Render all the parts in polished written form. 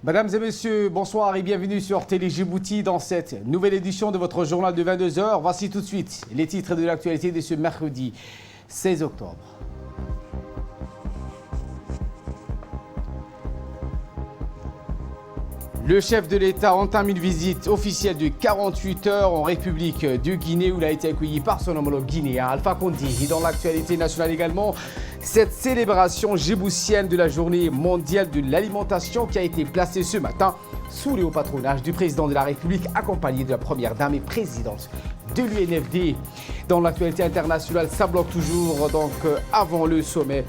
Mesdames et messieurs, bonsoir et bienvenue sur Télé Djibouti dans cette nouvelle édition de votre journal de 22 heures. Voici tout de suite les titres de l'actualité de ce mercredi 16 octobre. Le chef de l'État entame une visite officielle de 48 heures en République de Guinée où il a été accueilli par son homologue guinéen Alpha Condé. Et dans l'actualité nationale également, cette célébration djiboutienne de la journée mondiale de l'alimentation qui a été placée ce matin sous le haut patronage du président de la République accompagné de la première dame et présidente de l'UNFD. Dans l'actualité internationale, ça bloque toujours donc avant le sommet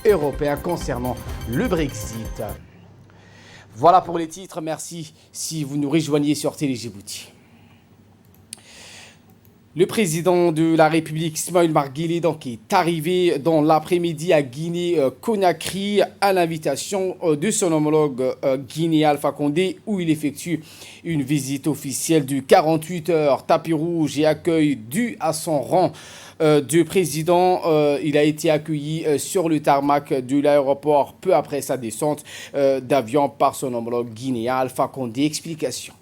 européen concernant le Brexit. Voilà pour les titres, merci si vous nous rejoignez sur Télé Djibouti. Le président de la République, Ismaël Omar Guelleh, donc, est arrivé dans l'après-midi à Guinée-Conakry à l'invitation de son homologue guinéen Alpha Condé où il effectue une visite officielle de 48 heures. Tapis rouge et accueil dû à son rang de président. Il a été accueilli sur le tarmac de l'aéroport peu après sa descente d'avion par son homologue guinéen Alpha Condé. Explication.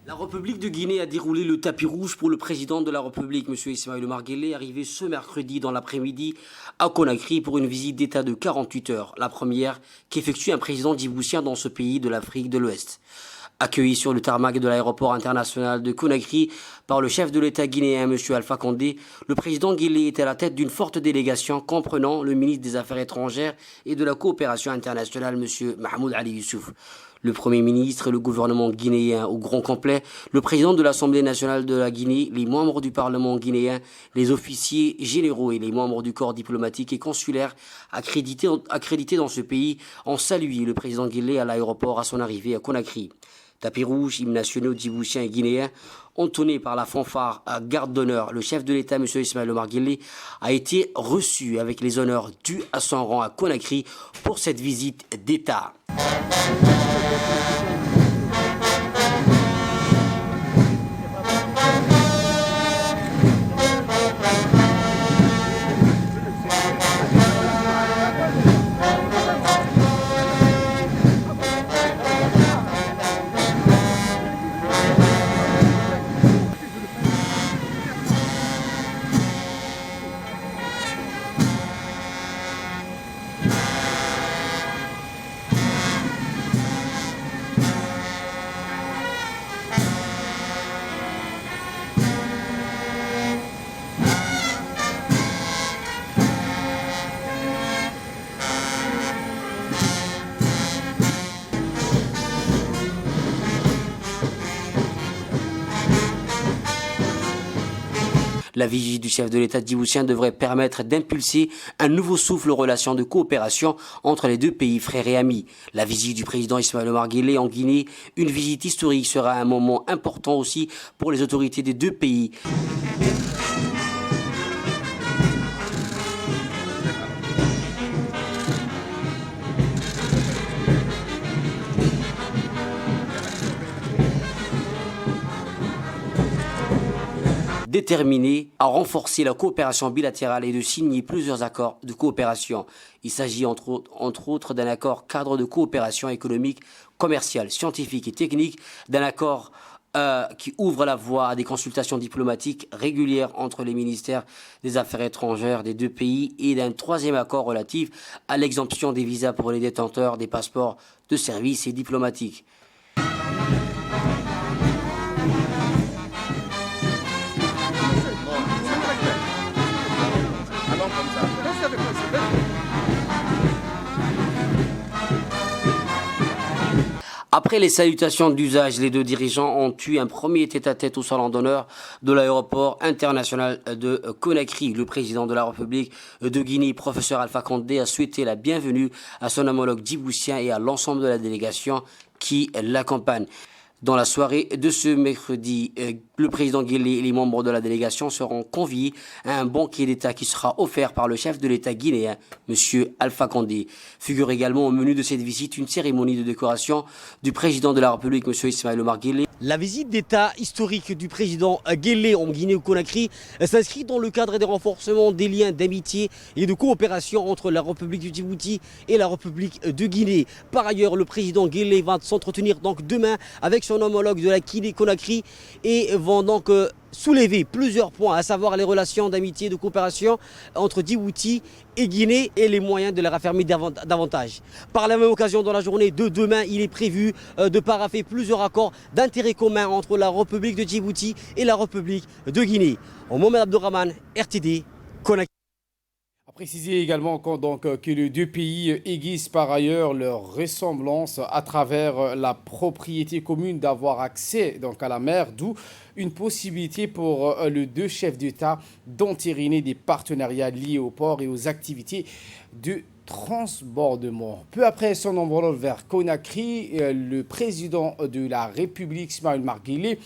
La République de Guinée a déroulé le tapis rouge pour le président de la République, M. Ismaël Omar Guelleh, arrivé ce mercredi dans l'après-midi à Conakry pour une visite d'État de 48 heures, la première qu'effectue un président djiboutien dans ce pays de l'Afrique de l'Ouest. Accueilli sur le tarmac de l'aéroport international de Conakry par le chef de l'État guinéen, M. Alpha Condé, le président Guelleh était à la tête d'une forte délégation comprenant le ministre des Affaires étrangères et de la coopération internationale, M. Mahmoud Ali Youssouf. Le Premier ministre et le gouvernement guinéen au grand complet, le président de l'Assemblée nationale de la Guinée, les membres du Parlement guinéen, les officiers généraux et les membres du corps diplomatique et consulaire accrédités dans ce pays ont salué le président Guelleh à l'aéroport à son arrivée à Conakry. Tapis rouge, hymnes nationaux djiboutiens et guinéens, entonné par la fanfare à garde d'honneur, le chef de l'État, M. Ismaël Omar Guelleh, a été reçu avec les honneurs dus à son rang à Conakry pour cette visite d'État. La visite du chef de l'État djiboutien devrait permettre d'impulser un nouveau souffle aux relations de coopération entre les deux pays frères et amis. La visite du président Ismaël Omar Guelleh en Guinée, une visite historique, sera un moment important aussi pour les autorités des deux pays. Déterminé à renforcer la coopération bilatérale et de signer plusieurs accords de coopération. Il s'agit entre autres d'un accord cadre de coopération économique, commerciale, scientifique et technique, d'un accord qui ouvre la voie à des consultations diplomatiques régulières entre les ministères des Affaires étrangères des deux pays et d'un troisième accord relatif à l'exemption des visas pour les détenteurs des passeports de service et diplomatiques. Après les salutations d'usage, les deux dirigeants ont eu un premier tête-à-tête au salon d'honneur de l'aéroport international de Conakry. Le président de la République de Guinée, professeur Alpha Condé, a souhaité la bienvenue à son homologue djiboutien et à l'ensemble de la délégation qui l'accompagne. Dans la soirée de ce mercredi, le président Guelleh et les membres de la délégation seront conviés à un banquet d'État qui sera offert par le chef de l'État guinéen, M. Alpha Condé. Figure également au menu de cette visite une cérémonie de décoration du président de la République, M. Ismaël Omar Guelleh. La visite d'État historique du président Guelleh en Guinée-Conakry s'inscrit dans le cadre des renforcements des liens d'amitié et de coopération entre la République du Djibouti et la République de Guinée. Par ailleurs, le président Guelleh va s'entretenir donc demain avec son homologue de la Guinée-Conakry et vont donc soulever plusieurs points, à savoir les relations d'amitié et de coopération entre Djibouti et Guinée et les moyens de les raffermir davantage. Par la même occasion, dans la journée de demain, il est prévu de parapher plusieurs accords d'intérêt commun entre la République de Djibouti et la République de Guinée. Mohamed Abdourahmane, RTD, Conakry. À préciser également que les deux pays aiguisent par ailleurs leur ressemblance à travers la propriété commune d'avoir accès à la mer, d'où une possibilité pour les deux chefs d'État d'entériner des partenariats liés au port et aux activités de transbordement. Peu après son envol vers Conakry, le président de la République, Ismaïl Omar Guelleh,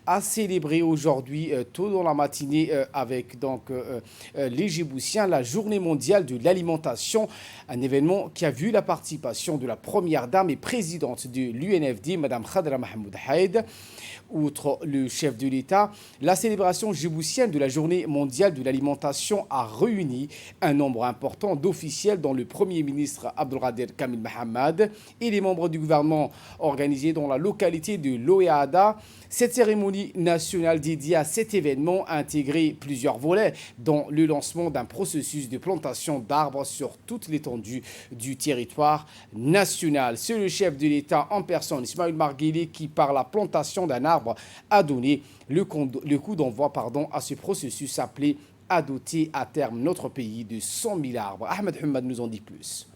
a célébré aujourd'hui, tôt dans la matinée, avec les Djiboutiens, la journée mondiale de l'alimentation, un événement qui a vu la participation de la première dame et présidente de l'UNFD, Mme Khadra Mahmoud Haïd. Outre le chef de l'État, la célébration djiboutienne de la journée mondiale de l'alimentation a réuni un nombre important d'officiels dont le Premier ministre Abdelkader Kamil Mohamed et les membres du gouvernement organisés dans la localité de Loéada. Cette cérémonie nationale dédiée à cet événement a intégré plusieurs volets, dont le lancement d'un processus de plantation d'arbres sur toute l'étendue du territoire national. C'est le chef de l'État en personne, Ismaïl Omar Guelleh, qui, par la plantation d'un arbre, a donné le coup d'envoi à ce processus appelé à doter à terme notre pays de 100 000 arbres. Ahmed Hamad nous en dit plus.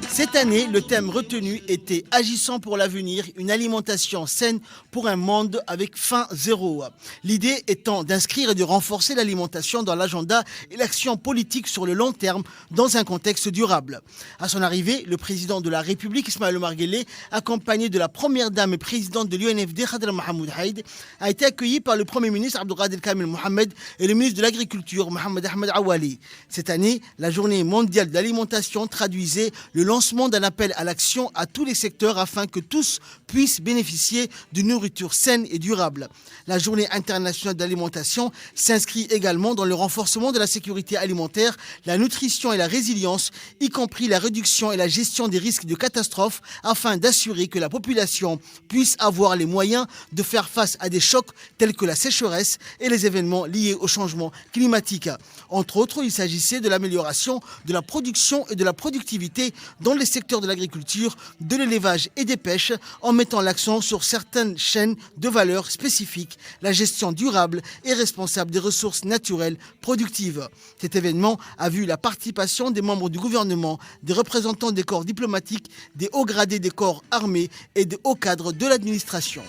Cette année, le thème retenu était « Agissant pour l'avenir, une alimentation saine pour un monde avec faim zéro ». L'idée étant d'inscrire et de renforcer l'alimentation dans l'agenda et l'action politique sur le long terme dans un contexte durable. À son arrivée, le président de la République, Ismaïl Omar Guelleh, accompagné de la première dame et présidente de l'UNFD, Khadra Mahmoud Haïd, a été accueilli par le Premier ministre Abdelkader Kamil Mohamed et le ministre de l'Agriculture, Mohamed Ahmed Awali. Cette année, la journée mondiale de l'alimentation traduisait le lancement d'un appel à l'action à tous les secteurs afin que tous puissent bénéficier d'une nourriture saine et durable. La journée internationale d'alimentation s'inscrit également dans le renforcement de la sécurité alimentaire, la nutrition et la résilience, y compris la réduction et la gestion des risques de catastrophes afin d'assurer que la population puisse avoir les moyens de faire face à des chocs tels que la sécheresse et les événements liés au changement climatique. Entre autres, il s'agissait de l'amélioration de la production et de la productivité dans les secteurs de l'agriculture, de l'élevage et des pêches, en mettant l'accent sur certaines chaînes de valeur spécifiques, la gestion durable et responsable des ressources naturelles productives. Cet événement a vu la participation des membres du gouvernement, des représentants des corps diplomatiques, des hauts gradés des corps armés et des hauts cadres de l'administration.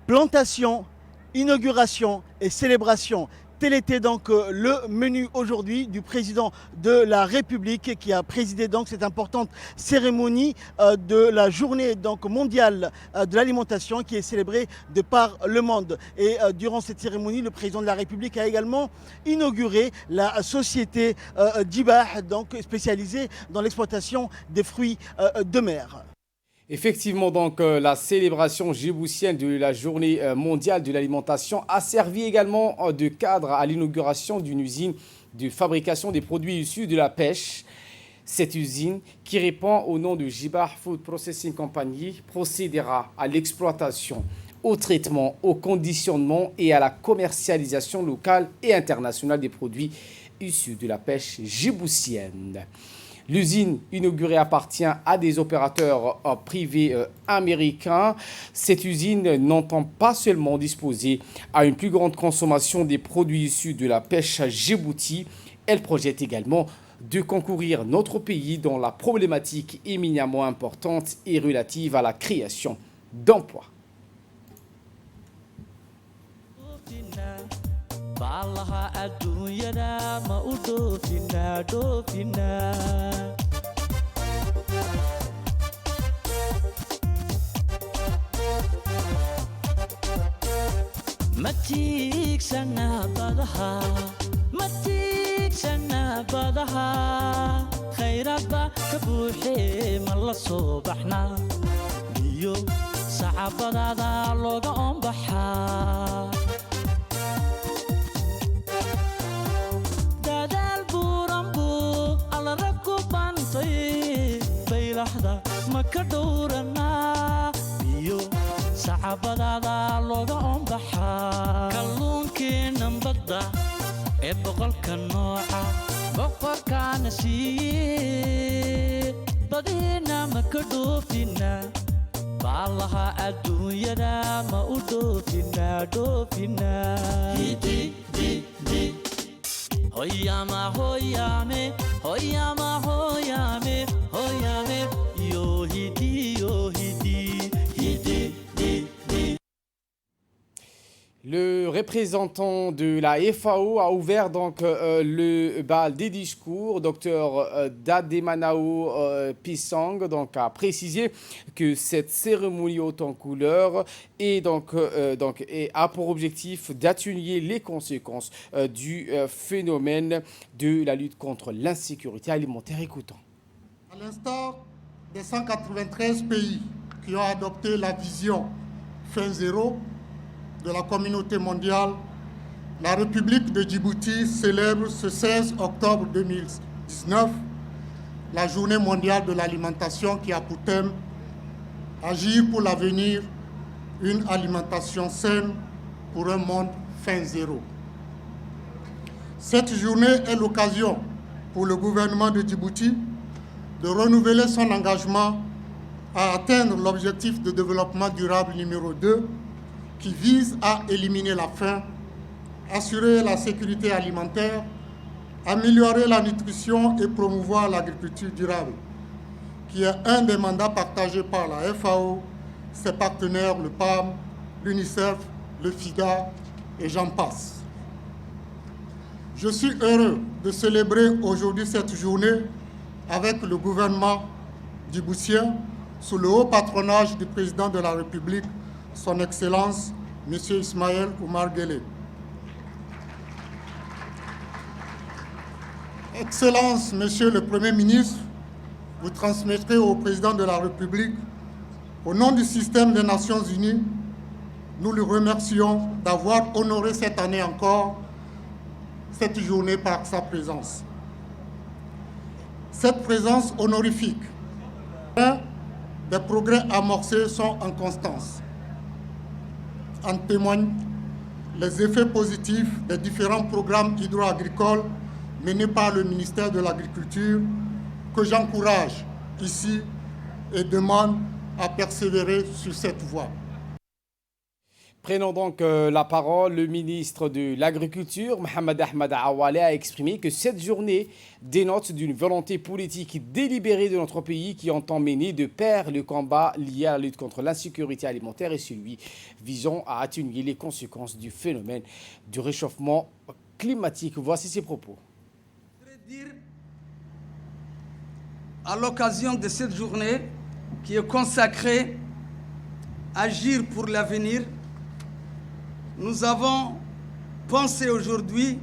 Plantation, inauguration et célébration. Tel était donc le menu aujourd'hui du président de la République qui a présidé donc cette importante cérémonie de la journée donc mondiale de l'alimentation qui est célébrée de par le monde. Et durant cette cérémonie, le président de la République a également inauguré la société Djibah, donc spécialisée dans l'exploitation des fruits de mer. Effectivement, donc, la célébration djiboutienne de la journée mondiale de l'alimentation a servi également de cadre à l'inauguration d'une usine de fabrication des produits issus de la pêche. Cette usine, qui répond au nom de Djibah Food Processing Company, procédera à l'exploitation, au traitement, au conditionnement et à la commercialisation locale et internationale des produits issus de la pêche djiboutienne. L'usine inaugurée appartient à des opérateurs privés américains. Cette usine n'entend pas seulement disposer à une plus grande consommation des produits issus de la pêche djibouti, elle projette également de concourir notre pays dans la problématique éminemment importante et relative à la création d'emplois. baalaha adduunyada ma u dhoofinaa dhoofinaa ma tiigsanaa badaha khayraadba ka buuxee ma la soo baxnaa biyo sacabadaada looga oombaxaa maka dhowranaa biyo sacabadaada looga oombaxaa kalluunkeennan badda ee boqolka nooca boqorkaana siiye badiina maka dhoofinaa baalaha adduunyada ma u dhoofinaa hoyama hoyame hoyama hoyame hoyame yo hidi Le représentant de la FAO a ouvert donc le bal des discours. Dr Dademanao Pisang donc a précisé que cette cérémonie haute en couleur a pour objectif d'atténuer les conséquences du phénomène de la lutte contre l'insécurité alimentaire. Écoutons. À l'instar des 193 pays qui ont adopté la vision fin zéro de la communauté mondiale, la République de Djibouti célèbre ce 16 octobre 2019 la journée mondiale de l'alimentation qui a pour thème « Agir pour l'avenir, une alimentation saine pour un monde fin zéro ». Cette journée est l'occasion pour le gouvernement de Djibouti de renouveler son engagement à atteindre l'objectif de développement durable numéro 2 qui vise à éliminer la faim, assurer la sécurité alimentaire, améliorer la nutrition et promouvoir l'agriculture durable, qui est un des mandats partagés par la FAO, ses partenaires, le PAM, l'UNICEF, le FIDA et j'en passe. Je suis heureux de célébrer aujourd'hui cette journée avec le gouvernement djiboutien sous le haut patronage du président de la République, son Excellence, M. Ismaël Omar Guelleh. Excellence, Monsieur le Premier ministre, vous transmettrez au président de la République, au nom du système des Nations Unies, nous le remercions d'avoir honoré cette année encore cette journée par sa présence. Cette présence honorifique, des progrès amorcés sont en constance. En témoignent les effets positifs des différents programmes hydro-agricoles menés par le ministère de l'Agriculture, que j'encourage ici et demande à persévérer sur cette voie. Prenons donc la parole. Le ministre de l'Agriculture, Mohamed Ahmed Awale, a exprimé que cette journée dénote d'une volonté politique délibérée de notre pays qui entend mener de pair le combat lié à la lutte contre l'insécurité alimentaire et celui visant à atténuer les conséquences du phénomène du réchauffement climatique. Voici ses propos. Je voudrais dire, à l'occasion de cette journée qui est consacrée à agir pour l'avenir, nous avons pensé aujourd'hui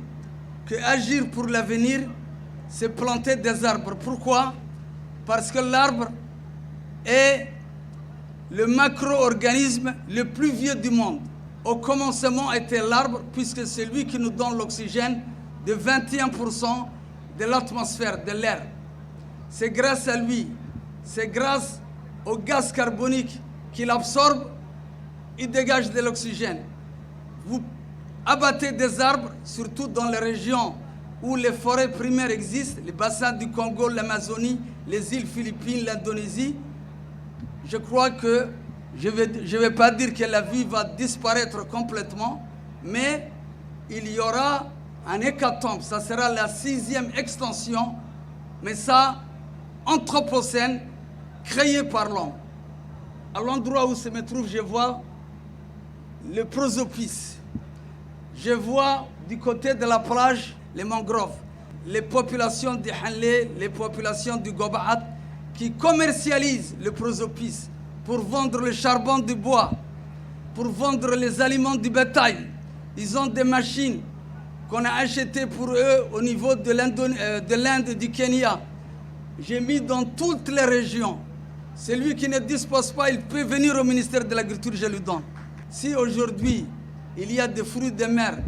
que agir pour l'avenir, c'est planter des arbres. Pourquoi? Parce que l'arbre est le macro-organisme le plus vieux du monde. Au commencement était l'arbre, puisque c'est lui qui nous donne l'oxygène de 21% de l'atmosphère, de l'air. C'est grâce à lui, c'est grâce au gaz carbonique qu'il absorbe, il dégage de l'oxygène. Vous abattez des arbres, surtout dans les régions où les forêts primaires existent, les bassins du Congo, l'Amazonie, les îles Philippines, l'Indonésie. Je crois que, je vais pas dire que la vie va disparaître complètement, mais il y aura un hécatombe. Ça sera la 6e extension, mais ça, anthropocène, créé par l'homme. À l'endroit où je me trouve, je vois le prosopis. Je vois du côté de la plage les mangroves, les populations du Hanlé, les populations du Gobahat qui commercialisent le prosopis pour vendre le charbon du bois, pour vendre les aliments du bétail. Ils ont des machines qu'on a achetées pour eux au niveau de l'Inde et du Kenya. J'ai mis dans toutes les régions. Celui qui ne dispose pas, il peut venir au ministère de l'Agriculture, je lui donne. Si aujourd'hui, il y a des fruits de mer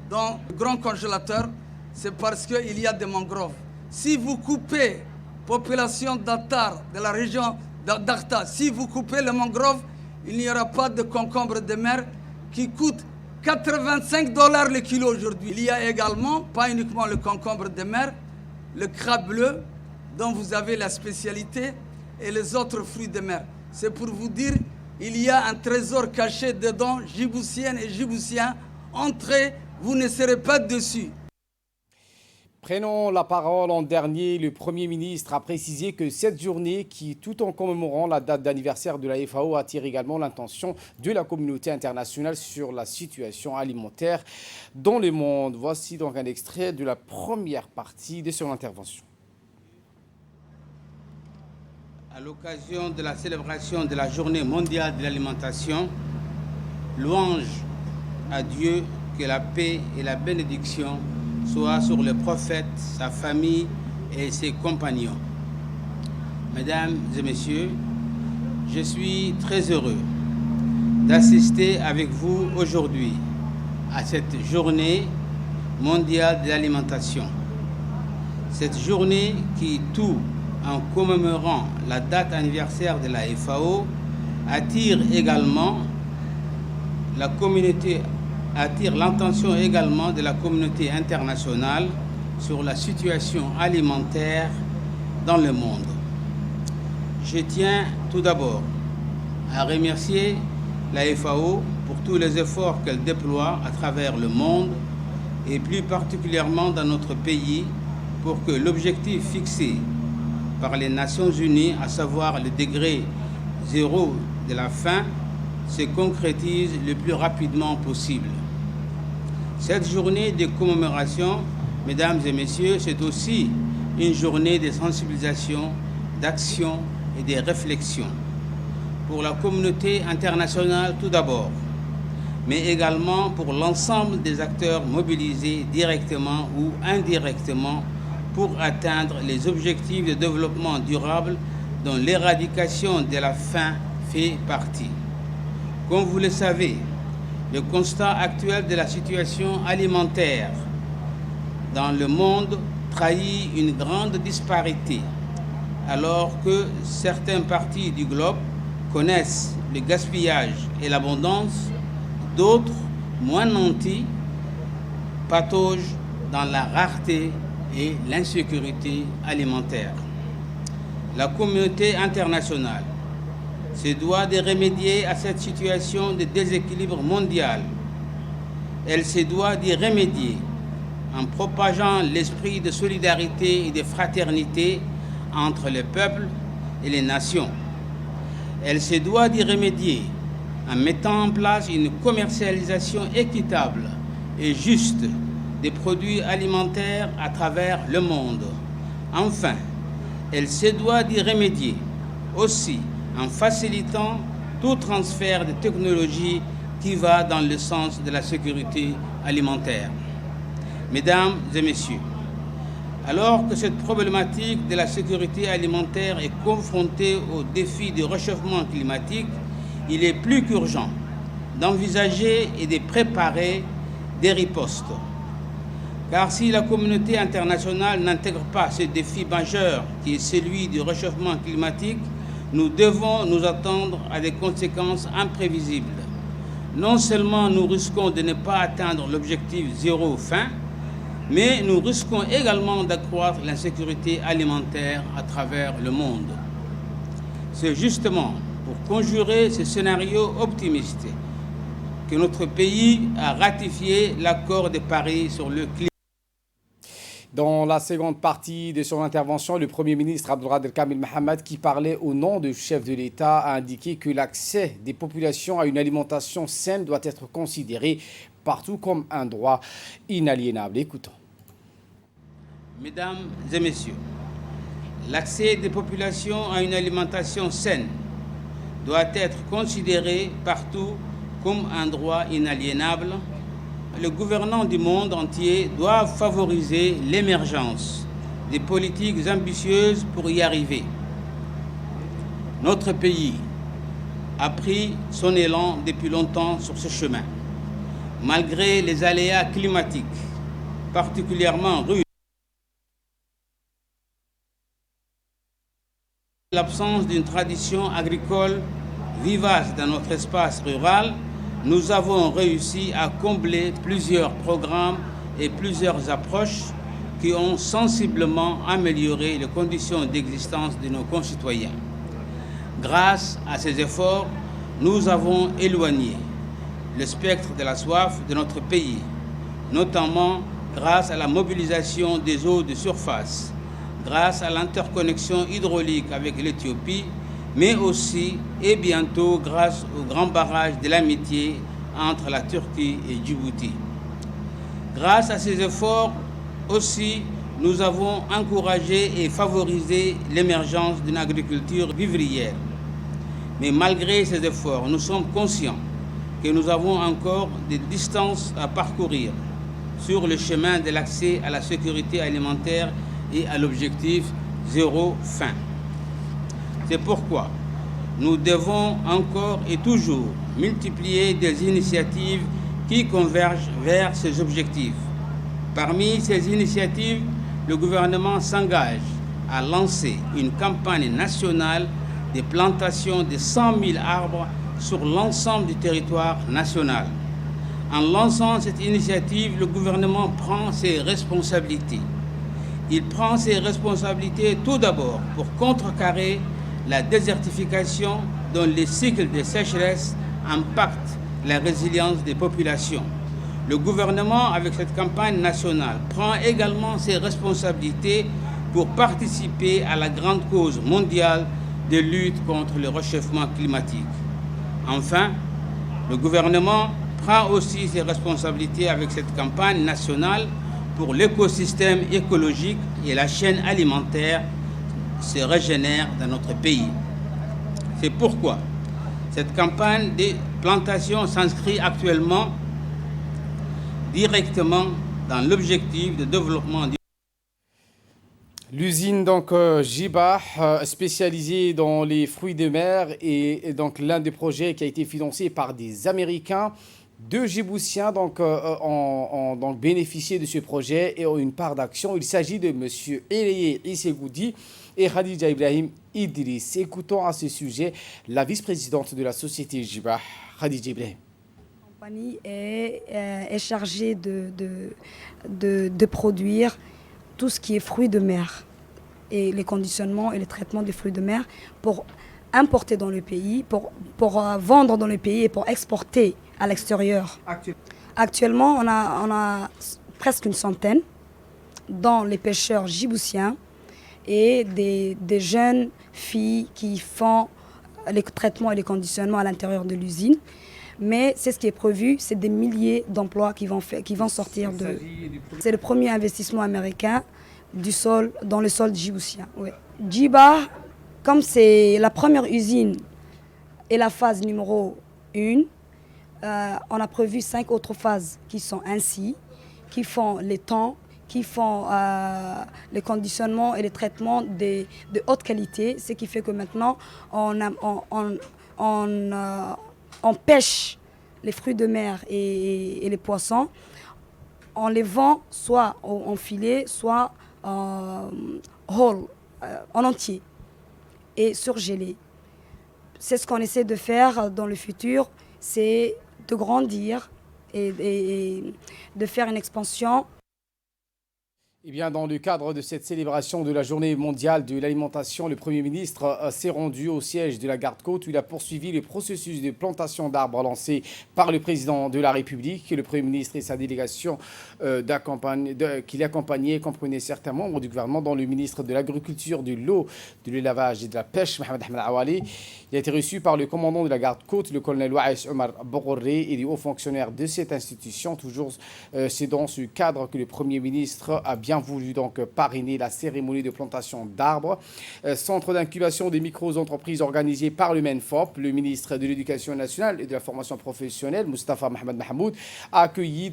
dans le grand congélateur, c'est parce qu'il y a des mangroves. Si vous coupez, population d'Attar, de la région d'Arta, si vous coupez les mangroves, il n'y aura pas de concombre de mer qui coûte $85 le kilo aujourd'hui. Il y a également, pas uniquement le concombre de mer, le crabe bleu, dont vous avez la spécialité, et les autres fruits de mer. C'est pour vous dire, il y a un trésor caché dedans, djiboutiennes et djiboutiens. Entrez, vous ne serez pas dessus. Prenons la parole en dernier. Le Premier ministre a précisé que cette journée, qui tout en commémorant la date d'anniversaire de la FAO, attire également l'attention de la communauté internationale sur la situation alimentaire dans le monde. Voici donc un extrait de la première partie de son intervention. À l'occasion de la célébration de la Journée mondiale de l'alimentation, louange à Dieu, que la paix et la bénédiction soient sur le prophète, sa famille et ses compagnons. Mesdames et messieurs, je suis très heureux d'assister avec vous aujourd'hui à cette Journée mondiale de l'alimentation. Cette journée qui, tout en commémorant la date anniversaire de la FAO, attire l'attention également de la communauté internationale sur la situation alimentaire dans le monde. Je tiens tout d'abord à remercier la FAO pour tous les efforts qu'elle déploie à travers le monde et plus particulièrement dans notre pays pour que l'objectif fixé par les Nations Unies, à savoir le degré 0 de la faim, se concrétise le plus rapidement possible. Cette journée de commémoration, mesdames et messieurs, c'est aussi une journée de sensibilisation, d'action et de réflexion pour la communauté internationale tout d'abord, mais également pour l'ensemble des acteurs mobilisés directement ou indirectement pour atteindre les objectifs de développement durable dont l'éradication de la faim fait partie. Comme vous le savez, le constat actuel de la situation alimentaire dans le monde trahit une grande disparité, alors que certaines parties du globe connaissent le gaspillage et l'abondance, d'autres, moins nantis, pataugent dans la rareté et l'insécurité alimentaire. La communauté internationale se doit de remédier à cette situation de déséquilibre mondial. Elle se doit d'y remédier en propageant l'esprit de solidarité et de fraternité entre les peuples et les nations. Elle se doit d'y remédier en mettant en place une commercialisation équitable et juste des produits alimentaires à travers le monde. Enfin, elle se doit d'y remédier aussi en facilitant tout transfert de technologie qui va dans le sens de la sécurité alimentaire. Mesdames et messieurs, alors que cette problématique de la sécurité alimentaire est confrontée au défi du réchauffement climatique, il est plus qu'urgent d'envisager et de préparer des ripostes. Car si la communauté internationale n'intègre pas ce défi majeur qui est celui du réchauffement climatique, nous devons nous attendre à des conséquences imprévisibles. Non seulement nous risquons de ne pas atteindre l'objectif zéro faim, mais nous risquons également d'accroître l'insécurité alimentaire à travers le monde. C'est justement pour conjurer ce scénario optimiste que notre pays a ratifié l'accord de Paris sur le climat. Dans la seconde partie de son intervention, le Premier ministre Abdelkader Kamil Mohamed, qui parlait au nom du chef de l'État, a indiqué que l'accès des populations à une alimentation saine doit être considéré partout comme un droit inaliénable. Écoutons. Mesdames et messieurs, l'accès des populations à une alimentation saine doit être considéré partout comme un droit inaliénable. Le gouvernant du monde entier doit favoriser l'émergence des politiques ambitieuses pour y arriver. Notre pays a pris son élan depuis longtemps sur ce chemin. Malgré les aléas climatiques particulièrement rudes, l'absence d'une tradition agricole vivace dans notre espace rural, nous avons réussi à combler plusieurs programmes et plusieurs approches qui ont sensiblement amélioré les conditions d'existence de nos concitoyens. Grâce à ces efforts, nous avons éloigné le spectre de la soif de notre pays, notamment grâce à la mobilisation des eaux de surface, grâce à l'interconnexion hydraulique avec l'Éthiopie, mais aussi et bientôt grâce au grand barrage de l'amitié entre la Turquie et Djibouti. Grâce à ces efforts aussi, nous avons encouragé et favorisé l'émergence d'une agriculture vivrière. Mais malgré ces efforts, nous sommes conscients que nous avons encore des distances à parcourir sur le chemin de l'accès à la sécurité alimentaire et à l'objectif zéro faim. C'est pourquoi nous devons encore et toujours multiplier des initiatives qui convergent vers ces objectifs. Parmi ces initiatives, le gouvernement s'engage à lancer une campagne nationale de plantation de 100 000 arbres sur l'ensemble du territoire national. En lançant cette initiative, le gouvernement prend ses responsabilités. Il prend ses responsabilités tout d'abord pour contrecarrer la désertification dont les cycles de sécheresse impactent la résilience des populations. Le gouvernement, avec cette campagne nationale, prend également ses responsabilités pour participer à la grande cause mondiale de lutte contre le réchauffement climatique. Enfin, le gouvernement prend aussi ses responsabilités avec cette campagne nationale pour l'écosystème écologique et la chaîne alimentaire se régénère dans notre pays. C'est pourquoi cette campagne de plantation s'inscrit actuellement directement dans l'objectif de développement du L'usine Jibah, spécialisée dans les fruits de mer, est donc l'un des projets qui a été financé par des Américains. Deux Djiboutiens ont bénéficié de ce projet et ont une part d'action. Il s'agit de M. Eleye Issegoudi et Khadija Ibrahim Idriss. Écoutons à ce sujet la vice-présidente de la société Jibah, Khadija Ibrahim. La compagnie est chargée de produire tout ce qui est fruits de mer et les conditionnements et les traitements des fruits de mer pour importer dans le pays, pour vendre dans le pays et pour exporter à l'extérieur. Actuellement, on a presque une centaine, dont les pêcheurs djiboutiens et des jeunes filles qui font les traitements et les conditionnements à l'intérieur de l'usine. Mais c'est ce qui est prévu, c'est des milliers d'emplois qui vont sortir de... C'est le premier investissement américain dans le sol djiboutien. Oui. Jibah, comme c'est la première usine et la phase numéro 1, on a prévu 5 autres phases qui sont ainsi, qui font les temps, qui font les conditionnements et les traitements de haute qualité, ce qui fait que maintenant on pêche les fruits de mer et les poissons, on les vend soit en filet, soit whole, en entier et surgelé. C'est ce qu'on essaie de faire dans le futur, c'est de grandir et de faire une expansion. Eh bien, dans le cadre de cette célébration de la journée mondiale de l'alimentation, le Premier ministre s'est rendu au siège de la Garde-Côte où il a poursuivi le processus de plantation d'arbres lancé par le président de la République. Le Premier ministre et sa délégation qui l'accompagnait comprenaient certains membres du gouvernement, dont le ministre de l'Agriculture, de l'Eau, de l'Élevage et de la Pêche, Mohamed Ahmed Awali. Il a été reçu par le commandant de la Garde-Côte, le colonel Waïs Omar Bourré, et les hauts fonctionnaires de cette institution. Toujours, c'est dans ce cadre que le Premier ministre a bien voulu parrainer la cérémonie de plantation d'arbres. Centre d'incubation des micro-entreprises organisé par le MENFOP, le ministre de l'Éducation nationale et de la formation professionnelle, Moustapha Mohamed Mahmoud, a accueilli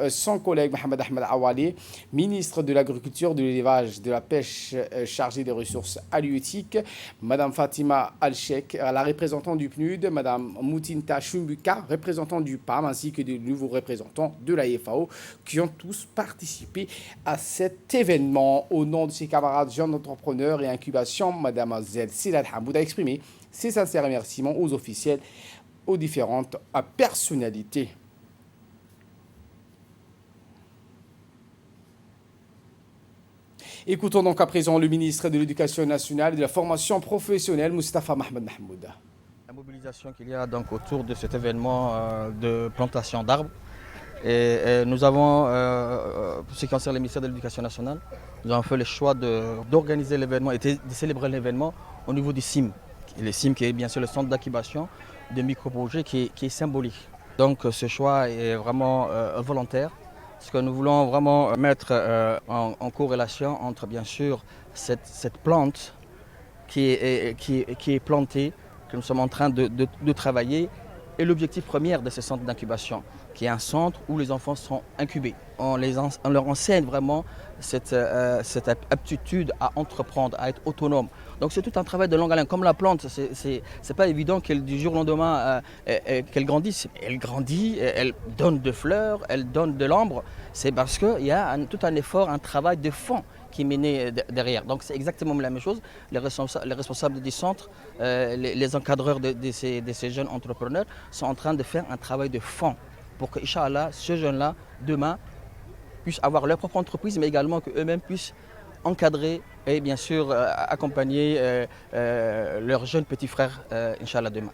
son collègue Mohamed Ahmed Awali, ministre de l'Agriculture, de l'Élevage, de la Pêche, chargé des ressources halieutiques, Madame Fatima Al-Sheikh, la représentante du PNUD, Madame Moutinta Chumbuka, représentante du PAM, ainsi que des nouveaux représentants de la FAO, qui ont tous participé à cet événement. Au nom de ses camarades jeunes entrepreneurs et incubation, Mademoiselle Silat Hamoud a exprimé ses sincères remerciements aux officiels, aux différentes personnalités. Écoutons donc à présent le ministre de l'Éducation nationale et de la formation professionnelle, Moustapha Mohamed Mahmoud. La mobilisation qu'il y a donc autour de cet événement de plantation d'arbres. Et nous avons, pour ce qui concerne le ministère de l'Éducation nationale, nous avons fait le choix d'organiser l'événement et de célébrer l'événement au niveau du CIM. Le CIM qui est bien sûr le centre d'incubation de micro-projets qui est symbolique. Donc ce choix est vraiment volontaire. Parce que nous voulons vraiment mettre en corrélation entre bien sûr cette plante qui est plantée, que nous sommes en train de travailler, et l'objectif premier de ce centre d'incubation, qui est un centre où les enfants sont incubés. On leur enseigne vraiment cette aptitude à entreprendre, à être autonome. Donc c'est tout un travail de longue haleine. Comme la plante, c'est pas évident qu'elle du jour au lendemain qu'elle grandisse. Elle grandit, elle donne des fleurs, elle donne de l'ombre. C'est parce qu'il y a tout un effort, un travail de fond qui est mené derrière. Donc c'est exactement la même chose. Les responsables du centre, les encadreurs de ces jeunes entrepreneurs sont en train de faire un travail de fond pour que, Inch'Allah, ces jeunes-là, demain, puissent avoir leur propre entreprise, mais également qu'eux-mêmes puissent encadrer et bien sûr accompagner leurs jeunes petits frères, Inch'Allah, demain.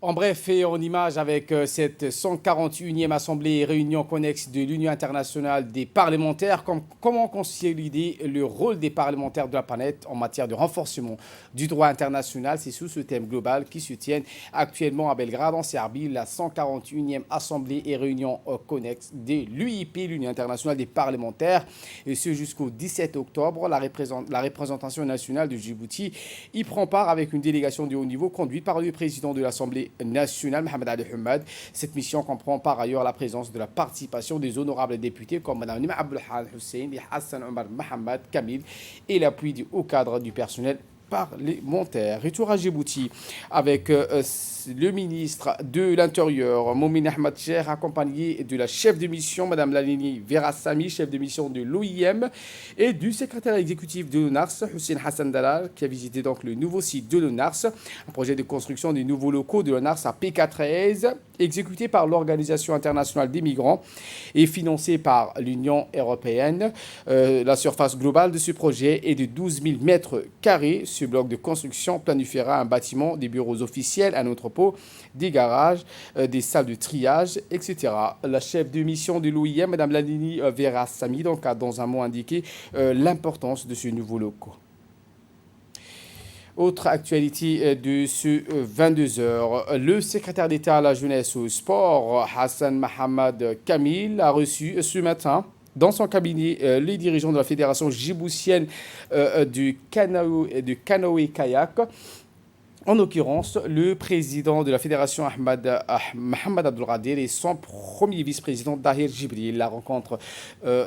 En bref et en image avec cette 141e assemblée et réunion connexe de l'Union internationale des parlementaires, comment consolider le rôle des parlementaires de la planète en matière de renforcement du droit international. C'est sous ce thème global qui se tiennent actuellement à Belgrade, en Serbie, la 141e assemblée et réunion connexe de l'UIP, l'Union internationale des parlementaires. Et ce jusqu'au 17 octobre, la représentation nationale de Djibouti y prend part avec une délégation de haut niveau conduite par le président de l'Assemblée nationale, Mohamed Ali Hamad. Cette mission comprend par ailleurs la présence de la participation des honorables députés comme Mme Nima Abdelhan Hussein et Hassan Omar Mohamed Kamil et l'appui du haut cadre du personnel parlementaire. Retour à Djibouti avec le ministre de l'Intérieur, Momin Ahmad Cher, accompagné de la chef de mission, Mme Lalini Verasami, chef de mission de l'OIM, et du secrétaire exécutif de l'ONARS, Hussein Hassan Dalal, qui a visité donc le nouveau site de l'ONARS, un projet de construction des nouveaux locaux de l'ONARS à PK13, exécuté par l'Organisation internationale des migrants et financé par l'Union européenne. La surface globale de ce projet est de 12 000 mètres carrés. Ce bloc de construction planifiera un bâtiment, des bureaux officiels, un entrepôt, des garages, des salles de triage, etc. La chef de mission de l'OIM, Mme Lalini Verasami, donc, a dans un mot indiqué l'importance de ce nouveau locaux. Autre actualité de ce 22h, le secrétaire d'État à la jeunesse au sport, Hassan Mohamed Kamil, a reçu ce matin dans son cabinet les dirigeants de la fédération djiboutienne du canoë-kayak. En l'occurrence, le président de la fédération Mohamed Abdelkader et son premier vice-président Dahir Jibril. La rencontre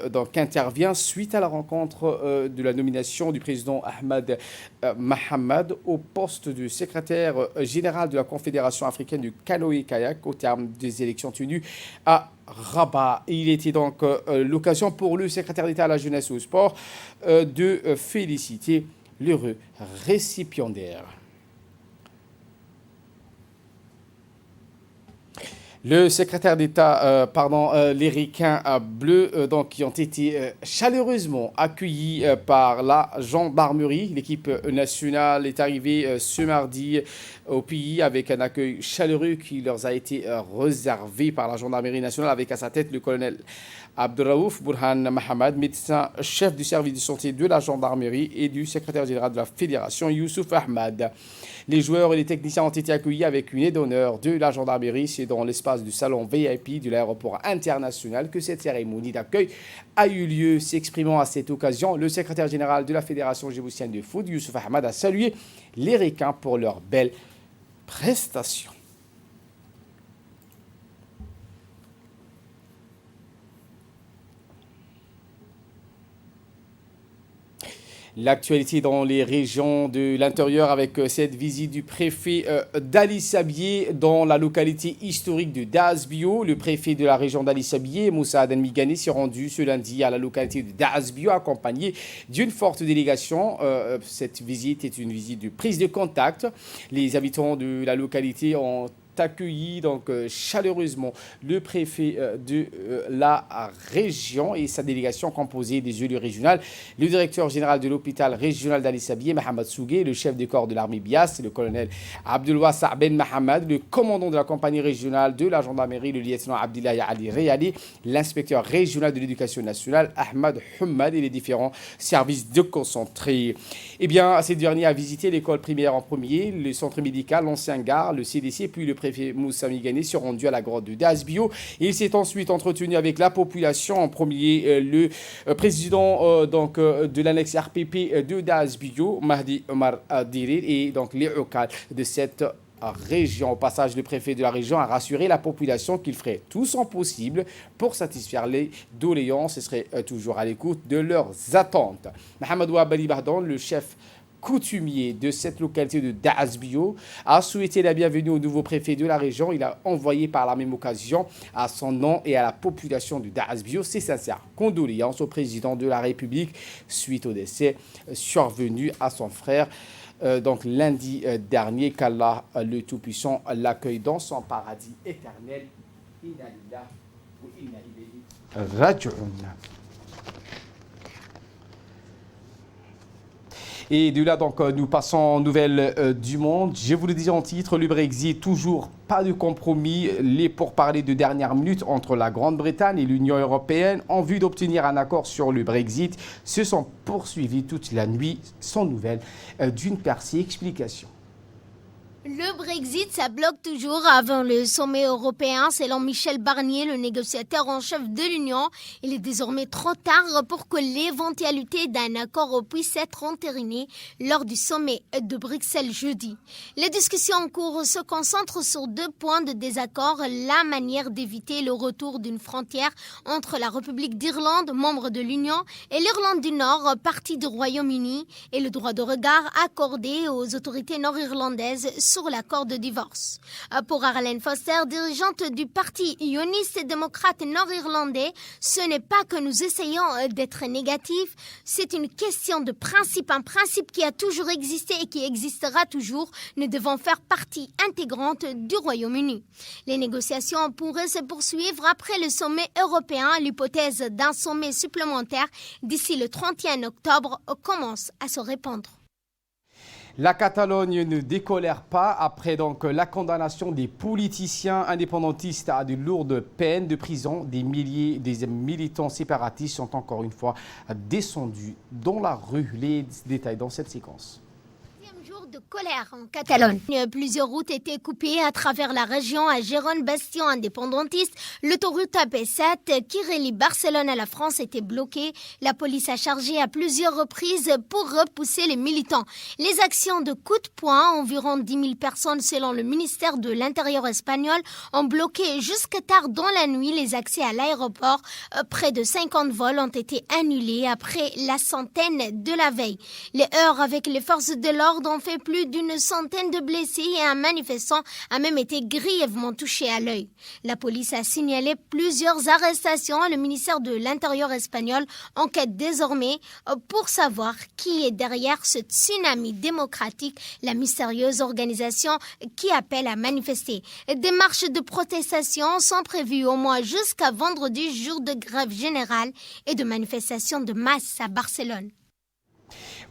donc intervient suite à la rencontre de la nomination du président Ahmed Mohamed au poste de secrétaire général de la Confédération africaine du canoë-kayak au terme des élections tenues à Rabat. Il était donc l'occasion pour le secrétaire d'État à la jeunesse et au sport de féliciter l'heureux récipiendaire. Le secrétaire d'État, les requins bleus, donc, qui ont été chaleureusement accueillis par la gendarmerie. L'équipe nationale est arrivée ce mardi au pays avec un accueil chaleureux qui leur a été réservé par la gendarmerie nationale, avec à sa tête le colonel Abdelraouf Burhan Mohamed, médecin chef du service de santé de la gendarmerie, et du secrétaire général de la fédération, Youssouf Ahmad. Les joueurs et les techniciens ont été accueillis avec une aide d'honneur de la gendarmerie. C'est dans l'espace du salon VIP de l'aéroport international que cette cérémonie d'accueil a eu lieu. S'exprimant à cette occasion, le secrétaire général de la fédération djiboutienne de foot, Youssouf Ahmad, a salué les requins pour leur belle prestation. L'actualité dans les régions de l'intérieur avec cette visite du préfet d'Ali Sabié dans la localité historique de Daasbio. Le préfet de la région d'Ali Sabié, Moussa Aden Migani, s'est rendu ce lundi à la localité de Daasbio accompagné d'une forte délégation. Cette visite est une visite de prise de contact. Les habitants de la localité ont accueilli donc chaleureusement le préfet de la région et sa délégation composée des élus régionaux, le directeur général de l'hôpital régional d'Ali Sabié, Mohamed Sougué, le chef de corps de l'armée Bias, le colonel Abdelwassa Ben Mohamed, le commandant de la compagnie régionale de la gendarmerie, le lieutenant Abdillahi Ali Reyali, l'inspecteur régional de l'éducation nationale, Ahmad Hummad, et les différents services déconcentrés. Eh bien, ces derniers a visité l'école primaire en premier, le centre médical, l'ancien gare, le CDC, puis le préfet Moussa Migani s'est rendu à la grotte de Daasbio. Il s'est ensuite entretenu avec la population, en premier le président de l'annexe RPP de Daasbio, Mahdi Omar Dirir, et donc les locaux de cette région. Au passage, le préfet de la région a rassuré la population qu'il ferait tout son possible pour satisfaire les doléances et serait toujours à l'écoute de leurs attentes. Mohamed Ouabali Bahdan, le chef coutumier de cette localité de Daasbio, a souhaité la bienvenue au nouveau préfet de la région. Il a envoyé par la même occasion à son nom et à la population de Daasbio ses sincères condoléances au président de la République suite au décès survenu à son frère donc lundi dernier. Qu'Allah le Tout-Puissant l'accueille dans son paradis éternel. Inna lillahi wa inna ilayhi raji'un. Et de là, donc, nous passons aux nouvelles du monde. Je vous le disais en titre, le Brexit, toujours pas de compromis. Les pourparlers de dernière minute entre la Grande-Bretagne et l'Union européenne en vue d'obtenir un accord sur le Brexit se sont poursuivis toute la nuit, sans nouvelles d'une percée explication. Le Brexit, ça bloque toujours avant le sommet européen. Selon Michel Barnier, le négociateur en chef de l'Union, il est désormais trop tard pour que l'éventualité d'un accord puisse être entérinée lors du sommet de Bruxelles jeudi. Les discussions en cours se concentrent sur 2 points de désaccord. La manière d'éviter le retour d'une frontière entre la République d'Irlande, membre de l'Union, et l'Irlande du Nord, partie du Royaume-Uni, et le droit de regard accordé aux autorités nord-irlandaises sur l'accord de divorce. Pour Arlene Foster, dirigeante du parti unioniste et démocrate nord-irlandais, ce n'est pas que nous essayons d'être négatifs, c'est une question de principe, un principe qui a toujours existé et qui existera toujours. Nous devons faire partie intégrante du Royaume-Uni. Les négociations pourraient se poursuivre après le sommet européen. L'hypothèse d'un sommet supplémentaire d'ici le 31 octobre commence à se répandre. La Catalogne ne décolère pas après donc la condamnation des politiciens indépendantistes à de lourdes peines de prison. Des milliers des militants séparatistes sont encore une fois descendus dans la rue. Les détails dans cette séquence. De colère en Catalogne. Plusieurs routes étaient coupées à travers la région. À Gérone, bastion indépendantiste, l'autoroute AP7 qui relie Barcelone à la France était bloquée. La police a chargé à plusieurs reprises pour repousser les militants. Les actions de coups de poing, environ 10 000 personnes selon le ministère de l'Intérieur espagnol, ont bloqué jusque tard dans la nuit les accès à l'aéroport. Près de 50 vols ont été annulés après la centaine de la veille. Les heurts avec les forces de l'ordre ont fait plus d'une centaine de blessés et un manifestant a même été grièvement touché à l'œil. La police a signalé plusieurs arrestations. Le ministère de l'Intérieur espagnol enquête désormais pour savoir qui est derrière ce tsunami démocratique, la mystérieuse organisation qui appelle à manifester. Des marches de protestation sont prévues au moins jusqu'à vendredi, jour de grève générale et de manifestations de masse à Barcelone.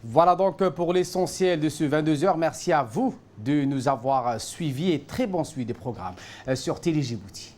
Voilà donc pour l'essentiel de ce 22h. Merci à vous de nous avoir suivis et très bon suivi des programmes sur Télé Djibouti.